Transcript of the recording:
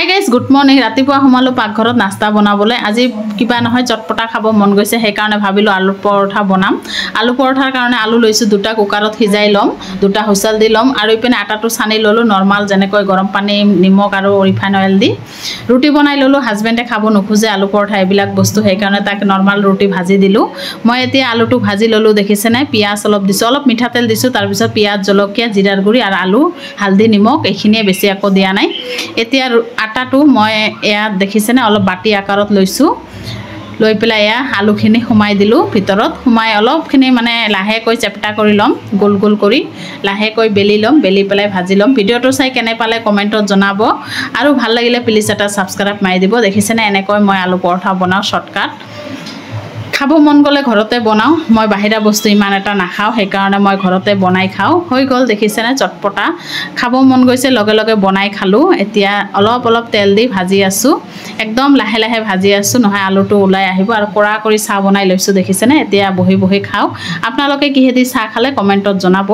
hi guys good morning ৰাতিপুৱা সোমালো পাকঘৰত নাস্তা বনাবলৈ আজি কিবা নহয় চটপটা খাব মন গৈছে সেইকাৰণে ভাবিলো আলু পৰঠা বনাম আলু পৰঠাৰ কাৰণে আলু লৈছো দুটা কুকাৰত সিজাই লম দুটা হুইসেল দি লম আৰু ইপিনে আটাটো সানি ললো নৰমাল যেনেকৈ গৰম পানী নিমখ আৰু ৰিফাইন অয়েল দি ৰুটি বনাই ললো হাজবেণ্ডে খাব নোখোজে আলু পৰঠা এইবিলাক বস্তু সেইকাৰণে তাক নৰমাল ৰুটি ভাজি দিলো মই এতিয়া আলুটো ভাজি ললো দেখিছে নাই পিয়াজ অলপ দিছো অলপ মিঠা তেল দিছো তাৰ পিছত পিয়াজ জলকীয়া জিৰাৰ গুৰি আৰু আলু হালদি নিমখ এইখিনিয়ে বেছি আকো দিয়া নাই এতিয়া আটাটো মই এয়া দেখিছে না অলপ বাটি আকাৰত লৈছো লৈ পেলাই এয়া আলুখিনি সোমাই দিলো ভিতৰত সোমাই অলপখিনি মানে লাহেকৈ চেপটা কৰি লম গোল গোল কৰি লাহেকৈ বেলি লম বেলি পেলাই ভাজি লম ভিডিওটো চাই কেনে পালে কমেন্টত জনাব আৰু ভাল লাগিলে প্লিজ এটা সাবস্ক্ৰাইব মাৰি দিব দেখিছে না এনেকৈ মই আলু পৰঠা বনাও শৰ্টকাট খাব মন গলে ঘৰতে বনাও মই বাহিৰা বস্তু ইমান এটা নাখাও সেইকাৰণে মই ঘৰতে বনাই খাও হৈ গল দেখিছে না চটপটা খাব মন গৈছে লগে লগে বনাই খালো এতিয়া অলপ অলপ তেল দি ভাজি আছো একদম লাহে লাহে ভাজি আছো নহয় আলুটো ওলাই আহিব আৰু কৰা কৰি চাহ বনাই লৈছো দেখিছে না এতিয়া বহি বহি খাও আপোনালোকে কিহেদি চাহ খালে কমেন্টত জনাব